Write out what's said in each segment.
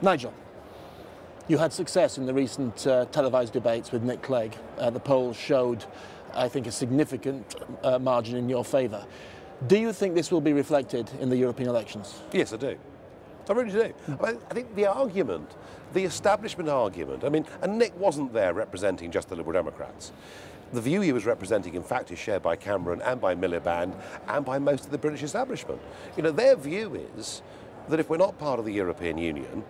Nigel, you had success in the recent televised debates with Nick Clegg. The polls showed, I think, a significant margin in your favour. Do you think this will be reflected in the European elections? Yes, I do. I really do. I think the argument, the establishment argument, and Nick wasn't there representing just the Liberal Democrats. The view he was representing, in fact, is shared by Cameron and by Miliband and by most of the British establishment. You know, their view is that if we're not part of the European Union,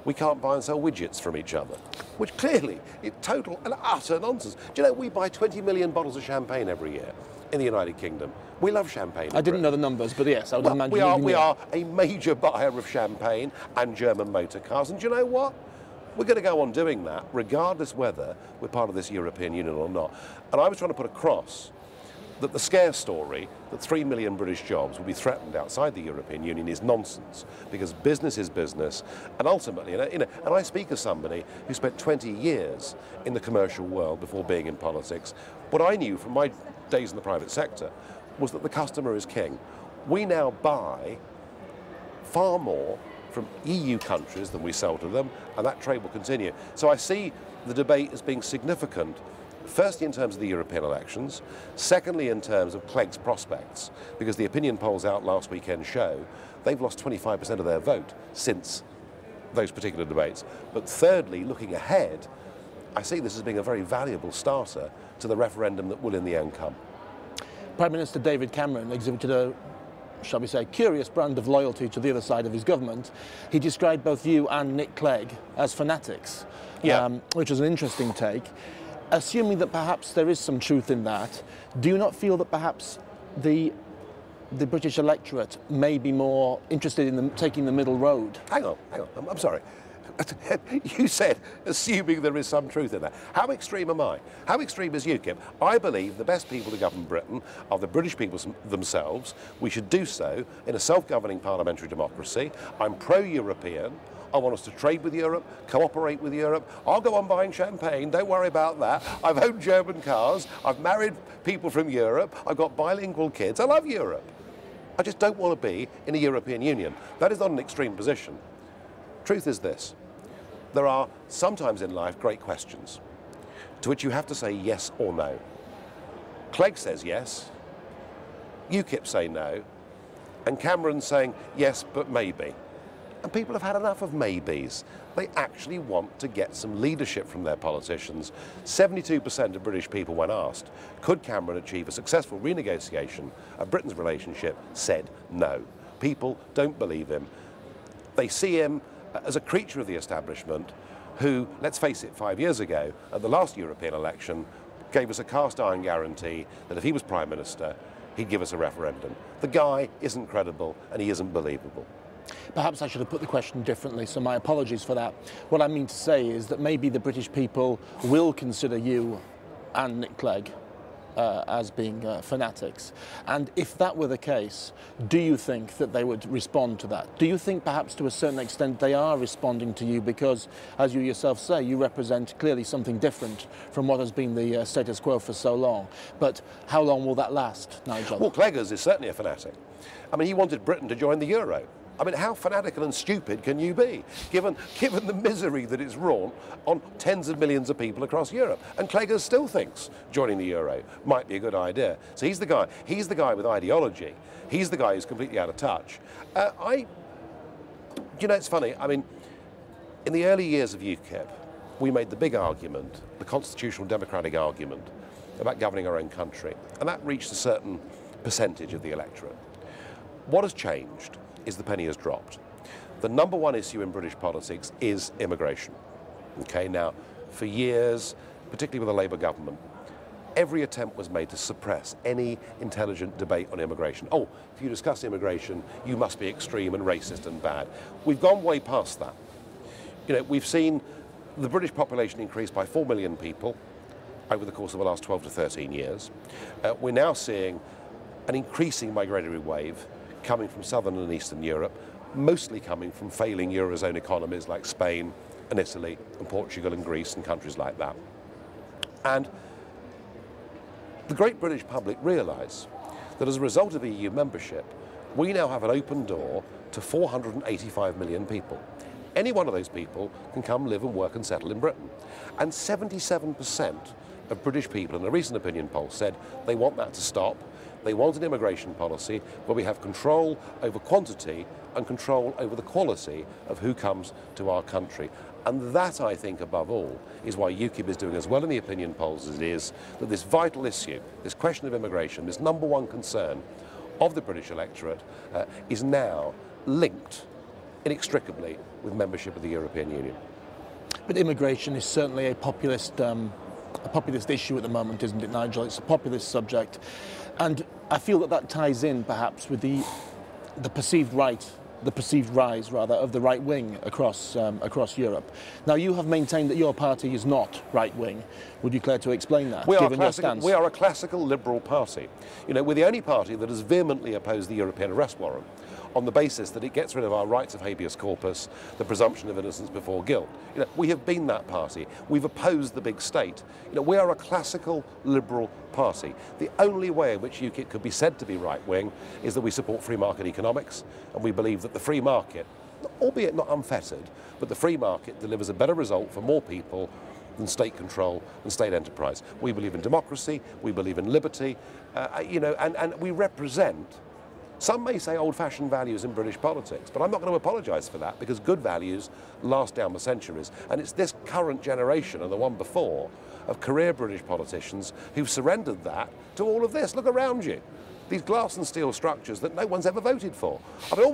we can't buy and sell widgets from each other, which clearly is total and utter nonsense. Do you know, we buy 20 million bottles of champagne every year in the United Kingdom. We love champagne. I didn't know the numbers, but yes, I would imagine. We are a major buyer of champagne and German motor cars, and do you know what? We're going to go on doing that regardless whether we're part of this European Union or not. And I was trying to put across that the scare story that 3 million British jobs will be threatened outside the European Union is nonsense, because business is business, and ultimately, and I speak as somebody who spent 20 years in the commercial world before being in politics. What I knew from my days in the private sector was that the customer is king. We now buy far more from EU countries than we sell to them, and that trade will continue. So I see the debate as being significant, firstly in terms of the European elections, secondly in terms of Clegg's prospects, because the opinion polls out last weekend show they've lost 25% of their vote since those particular debates. But thirdly, looking ahead, I see this as being a very valuable starter to the referendum that will in the end come. Prime Minister David Cameron exhibited a, shall we say, curious brand of loyalty to the other side of his government. He described both you and Nick Clegg as fanatics, which was an interesting take. Assuming that perhaps there is some truth in that, do you not feel that perhaps the British electorate may be more interested in taking the middle road? Hang on, I'm sorry. You said, assuming there is some truth in that. How extreme am I? How extreme is UKIP? I believe the best people to govern Britain are the British people themselves. We should do so in a self-governing parliamentary democracy. I'm pro-European. I want us to trade with Europe, cooperate with Europe. I'll go on buying champagne, don't worry about that. I've owned German cars, I've married people from Europe, I've got bilingual kids. I love Europe. I just don't want to be in a European Union. That is not an extreme position. Truth is this. There are sometimes in life great questions to which you have to say yes or no. Clegg says yes, UKIP say no, and Cameron's saying yes, but maybe. And people have had enough of maybes. They actually want to get some leadership from their politicians. 72% of British people, when asked, could Cameron achieve a successful renegotiation of Britain's relationship, said no. People don't believe him. They see him as a creature of the establishment who, let's face it, 5 years ago, at the last European election, gave us a cast-iron guarantee that if he was Prime Minister, he'd give us a referendum. The guy isn't credible and he isn't believable. Perhaps I should have put the question differently, so my apologies for that. What I mean to say is that maybe the British people will consider you and Nick Clegg as being fanatics. And if that were the case, do you think that they would respond to that? Do you think perhaps to a certain extent they are responding to you because, as you yourself say, you represent clearly something different from what has been the status quo for so long? But how long will that last, Nigel? Well, Clegg is certainly a fanatic. I mean, he wanted Britain to join the euro. I mean, how fanatical and stupid can you be, given the misery that it's wrought on tens of millions of people across Europe? And Clegg still thinks joining the euro might be a good idea. So he's the guy with ideology. He's the guy who's completely out of touch. You know, it's funny, I mean, in the early years of UKIP, we made the big argument, the constitutional democratic argument, about governing our own country. And that reached a certain percentage of the electorate. What has changed is the penny has dropped. The number one issue in British politics is immigration. Okay, now, for years, particularly with the Labour government, every attempt was made to suppress any intelligent debate on immigration. Oh, if you discuss immigration, you must be extreme and racist and bad. We've gone way past that. You know, we've seen the British population increase by 4 million people over the course of the last 12 to 13 years. We're now seeing an increasing migratory wave coming from southern and eastern Europe, mostly coming from failing Eurozone economies like Spain and Italy and Portugal and Greece and countries like that. And the great British public realise that as a result of EU membership, we now have an open door to 485 million people. any one of those people can come live and work and settle in Britain. And 77% of British people in a recent opinion poll said they want that to stop. They want an immigration policy where we have control over quantity and control over the quality of who comes to our country. And that, I think, above all, is why UKIP is doing as well in the opinion polls as it is, that this vital issue, this question of immigration, this #1 concern of the British electorate, is now linked inextricably with membership of the European Union. But immigration is certainly a populist issue at the moment, isn't it, Nigel? It's a populist subject. And I feel that that ties in, perhaps, with the perceived rise, rather, of the right wing across Europe. Now, you have maintained that your party is not right wing. Would you care to explain that, given your stance? We are a classical liberal party. You know, we're the only party that has vehemently opposed the European arrest warrant on the basis that it gets rid of our rights of habeas corpus, the presumption of innocence before guilt. You know, we have been that party. We've opposed the big state. You know, we are a classical liberal party. The only way in which UKIP could be said to be right-wing is that we support free market economics, and we believe that the free market, albeit not unfettered, but the free market delivers a better result for more people than state control and state enterprise. We believe in democracy, we believe in liberty, you know, and we represent, some may say, old-fashioned values in British politics, but I'm not going to apologise for that, because good values last down the centuries. And it's this current generation and the one before of career British politicians who've surrendered that to all of this. Look around you. These glass and steel structures that no one's ever voted for. I mean,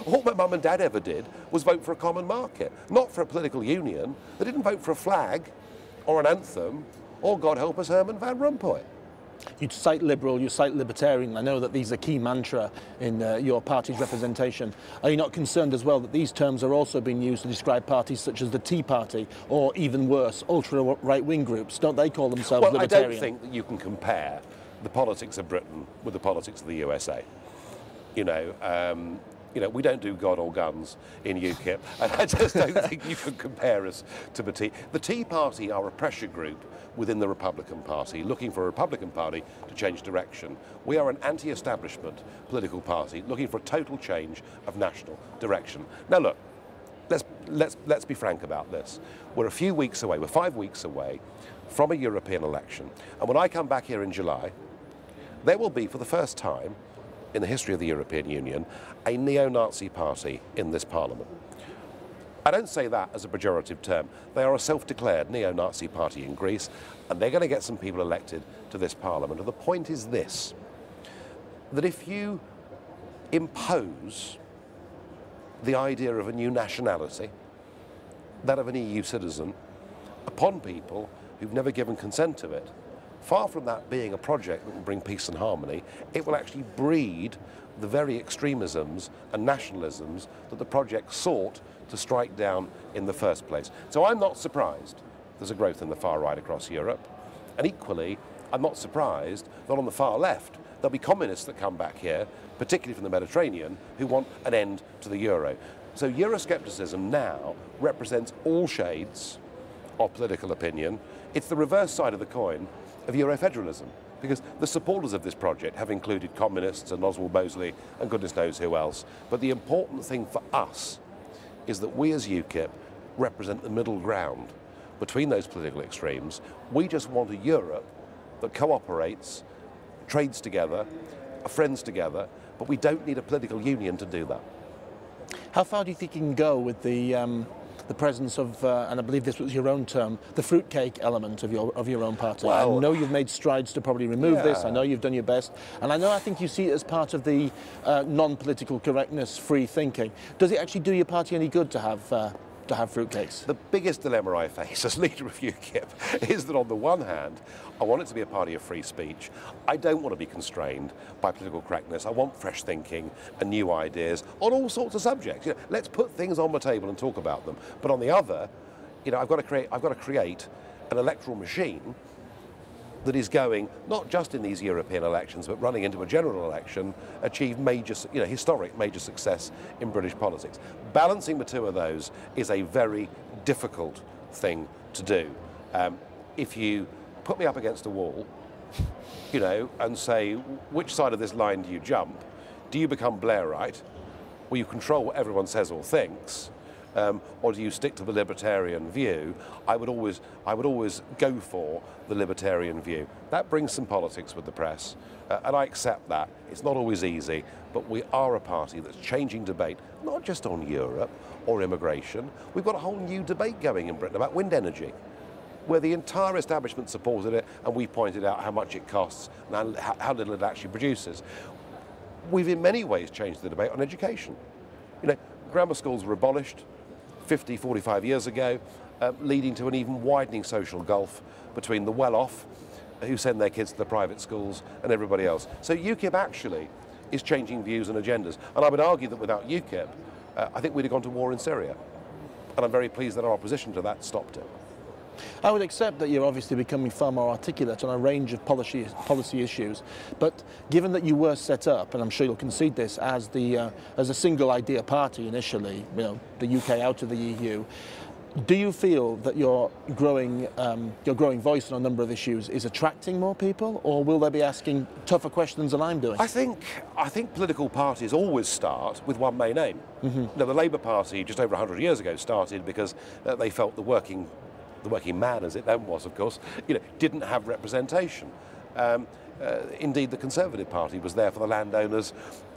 all my mum and dad ever did was vote for a common market, not for a political union. They didn't vote for a flag or an anthem or, God help us, Herman Van Rompuy. You cite liberal, you cite libertarian. I know that these are key mantra in your party's representation. Are you not concerned as well that these terms are also being used to describe parties such as the Tea Party or, even worse, ultra-right-wing groups? Don't they call themselves libertarian? I don't think that you can compare the politics of Britain with the politics of the USA. You know, we don't do God or guns in UKIP, and I just don't think you can compare us to the Tea. The Tea Party are a pressure group within the Republican Party, looking for a Republican Party to change direction. We are an anti-establishment political party, looking for a total change of national direction. Now look, let's be frank about this. We're a few weeks away, we're 5 weeks away from a European election, and when I come back here in July, there will be, for the first time in the history of the European Union, a neo-Nazi party in this parliament. I don't say that as a pejorative term. They are a self-declared neo-Nazi party in Greece, and they're going to get some people elected to this parliament. And the point is this, that if you impose the idea of a new nationality, that of an EU citizen, upon people who've never given consent to it, far from that being a project that will bring peace and harmony, it will actually breed the very extremisms and nationalisms that the project sought to strike down in the first place. So I'm not surprised there's a growth in the far right across Europe, and equally I'm not surprised that on the far left there'll be communists that come back here, particularly from the Mediterranean, who want an end to the euro. So Euroscepticism now represents all shades of political opinion. It's the reverse side of the coin of Eurofederalism, because the supporters of this project have included communists and Oswald Mosley and goodness knows who else. But the important thing for us is that we as UKIP represent the middle ground between those political extremes. We just want a Europe that cooperates, trades together, are friends together, but we don't need a political union to do that. How far do you think you can go with the presence of, and I believe this was your own term, the fruitcake element of your own party? Well, I know you've made strides to probably remove this. I know you've done your best, and I think you see it as part of the non-political correctness, free thinking. Does it actually do your party any good to have fruitcakes? The biggest dilemma I face as leader of UKIP is that on the one hand, I want it to be a party of free speech. I don't want to be constrained by political correctness. I want fresh thinking and new ideas on all sorts of subjects. You know, let's put things on the table and talk about them. But on the other, you know, I've got to create an electoral machine that is going, not just in these European elections, but running into a general election, achieve major, historic major success in British politics. Balancing the two of those is a very difficult thing to do. If you put me up against a wall, and say, which side of this line do you jump? Do you become Blairite, where you control what everyone says or thinks, or do you stick to the libertarian view? I would always go for the libertarian view. That brings some politics with the press, and I accept that. It's not always easy, but we are a party that's changing debate, not just on Europe or immigration. We've got a whole new debate going in Britain about wind energy, where the entire establishment supported it, and we pointed out how much it costs and how little it actually produces. We've in many ways changed the debate on education. You know, grammar schools were abolished 50, 45 years ago, leading to an even widening social gulf between the well-off, who send their kids to the private schools, and everybody else. So UKIP actually is changing views and agendas. And I would argue that without UKIP, I think we'd have gone to war in Syria. And I'm very pleased that our opposition to that stopped it. I would accept that you're obviously becoming far more articulate on a range of policy issues, but given that you were set up, and I'm sure you'll concede this, as a single idea party initially, you know, the UK out of the EU, do you feel that your growing voice on a number of issues is attracting more people, or will they be asking tougher questions than I'm doing? I think political parties always start with one main aim. Now, the Labour Party just over 100 years ago started because they felt the working man, as it then was, of course, you know, didn't have representation. Indeed, the Conservative Party was there for the landowners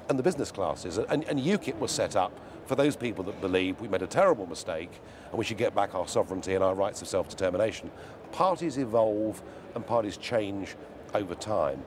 and the business classes, and UKIP was set up for those people that believe we made a terrible mistake and we should get back our sovereignty and our rights of self-determination. Parties evolve and parties change over time,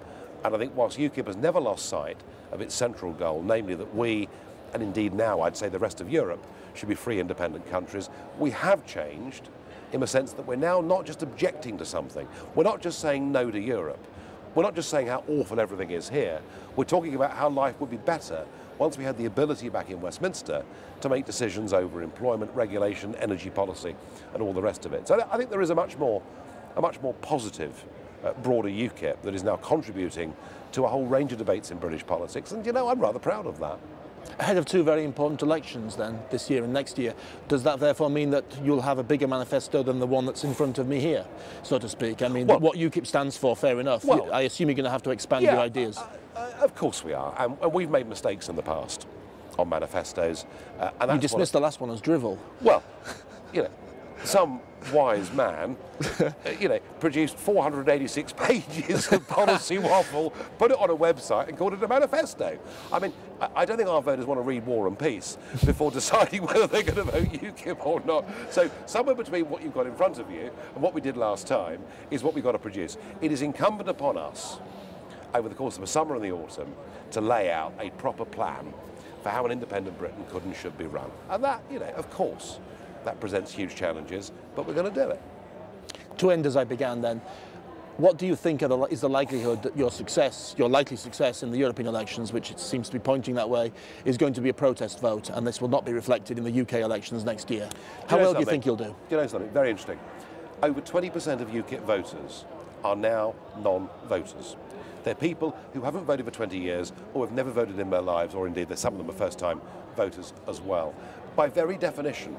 and I think whilst UKIP has never lost sight of its central goal, namely that we, and indeed now I'd say the rest of Europe, should be free independent countries, we have changed in the sense that we're now not just objecting to something. We're not just saying no to Europe. We're not just saying how awful everything is here. We're talking about how life would be better once we had the ability back in Westminster to make decisions over employment, regulation, energy policy, and all the rest of it. So I think there is a much more positive, broader UKIP that is now contributing to a whole range of debates in British politics, and you know, I'm rather proud of that. Ahead of two very important elections then, this year and next year, does that therefore mean that you'll have a bigger manifesto than the one that's in front of me here, so to speak? I mean, well, what UKIP stands for, fair enough. Well, I assume you're going to have to expand your ideas. Of course we are, and we've made mistakes in the past on manifestos. And you dismissed the last one as drivel. Well, you know, some wise man, you know, produced 486 pages of policy waffle, put it on a website and called it a manifesto. I mean, I don't think our voters want to read War and Peace before deciding whether they're going to vote UKIP or not. So somewhere between what you've got in front of you and what we did last time is what we've got to produce. It is incumbent upon us over the course of the summer and the autumn to lay out a proper plan for how an independent Britain could and should be run. And that, you know, of course, that presents huge challenges, but we're going to do it. To end as I began then, what do you think is the likelihood that your likely success in the European elections, which it seems to be pointing that way, is going to be a protest vote, and this will not be reflected in the UK elections next year? How well do you think you'll do? Do you know something very interesting? Over 20% of UKIP voters are now non-voters. They're people who haven't voted for 20 years or have never voted in their lives, or indeed some of them are first-time voters as well. By very definition,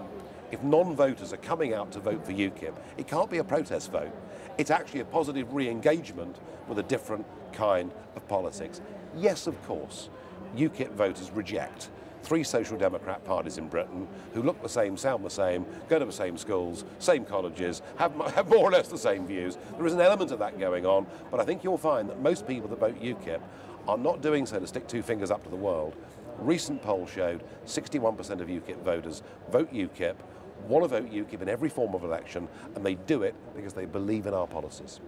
if non-voters are coming out to vote for UKIP, it can't be a protest vote. It's actually a positive re-engagement with a different kind of politics. Yes, of course, UKIP voters reject 3 social democrat parties in Britain who look the same, sound the same, go to the same schools, same colleges, have more or less the same views. There is an element of that going on, but I think you'll find that most people that vote UKIP are not doing so to stick 2 fingers up to the world. Recent poll showed 61% of UKIP voters vote UKIP, want to vote UKIP in every form of election, and they do it because they believe in our policies.